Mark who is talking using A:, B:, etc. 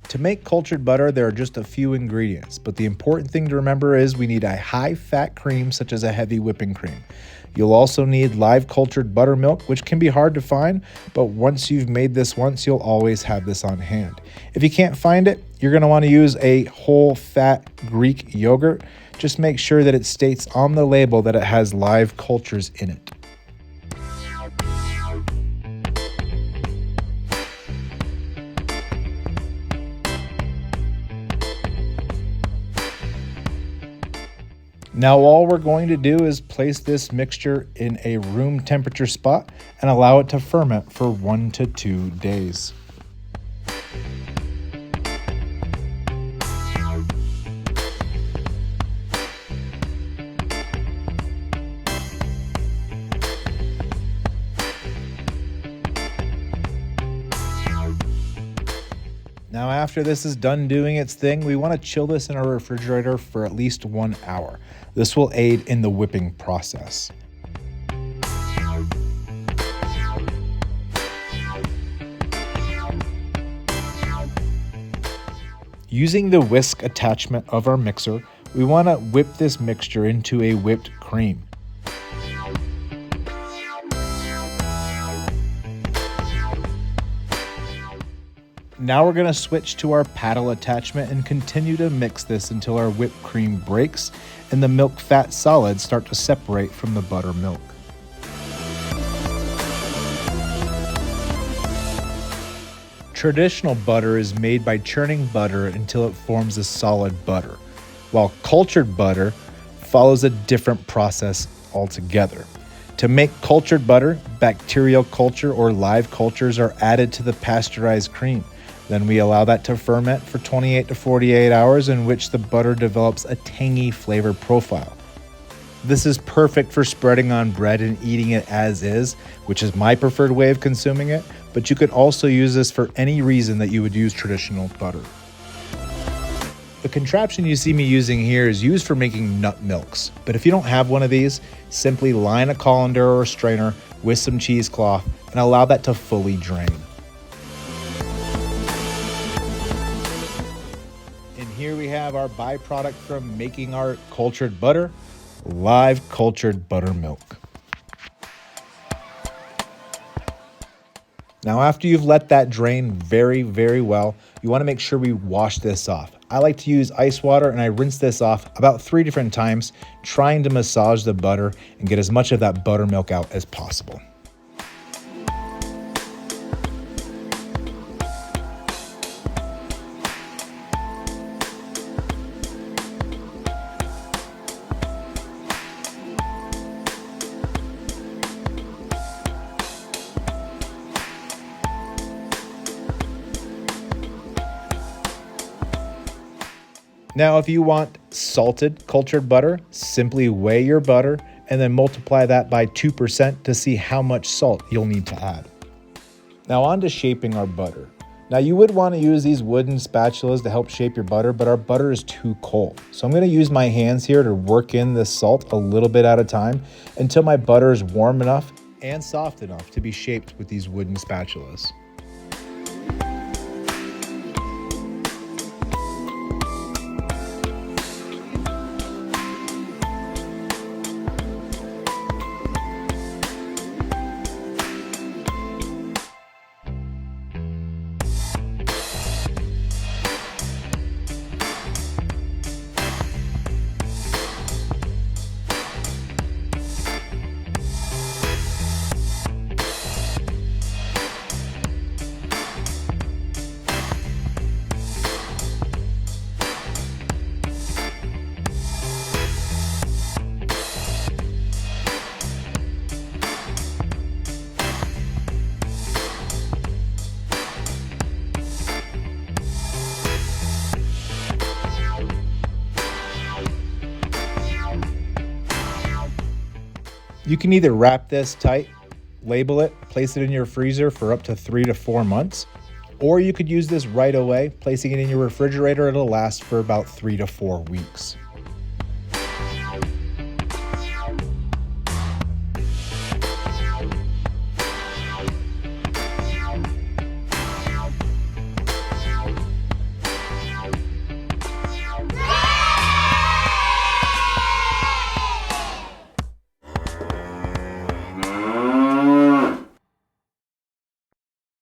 A: To make cultured butter, there are just a few ingredients, but the important thing to remember is we need a high-fat cream such as a heavy whipping cream. You'll also need live cultured buttermilk, which can be hard to find, but once you've made this once, you'll always have this on hand. If you can't find it, you're going to want to use a whole fat Greek yogurt. Just make sure that it states on the label that it has live cultures in it. Now all we're going to do is place this mixture in a room temperature spot and allow it to ferment for 1 to 2 days. Now after this is done doing its thing, we want to chill this in our refrigerator for at least 1 hour. This will aid in the whipping process. Using the whisk attachment of our mixer, we want to whip this mixture into a whipped cream. Now we're going to switch to our paddle attachment and continue to mix this until our whipped cream breaks and the milk fat solids start to separate from the buttermilk. Traditional butter is made by churning butter until it forms a solid butter, while cultured butter follows a different process altogether. To make cultured butter, bacterial culture or live cultures are added to the pasteurized cream. Then we allow that to ferment for 28 to 48 hours, in which the butter develops a tangy flavor profile. This is perfect for spreading on bread and eating it as is, which is my preferred way of consuming it, but you could also use this for any reason that you would use traditional butter. The contraption you see me using here is used for making nut milks, but if you don't have one of these, simply line a colander or a strainer with some cheesecloth and allow that to fully drain. And here we have our byproduct from making our cultured butter, live cultured buttermilk. Now after you've let that drain very, very well, you want to make sure we wash this off. I like to use ice water and I rinse this off about 3 different times, trying to massage the butter and get as much of that buttermilk out as possible. Now, if you want salted cultured butter, simply weigh your butter and then multiply that by 2% to see how much salt you'll need to add. Now on to shaping our butter. Now you would want to use these wooden spatulas to help shape your butter, but our butter is too cold. So I'm going to use my hands here to work in this salt a little bit at a time until my butter is warm enough and soft enough to be shaped with these wooden spatulas. You can either wrap this tight, label it, place it in your freezer for up to 3 to 4 months, or you could use this right away, placing it in your refrigerator. It'll last for about 3 to 4 weeks.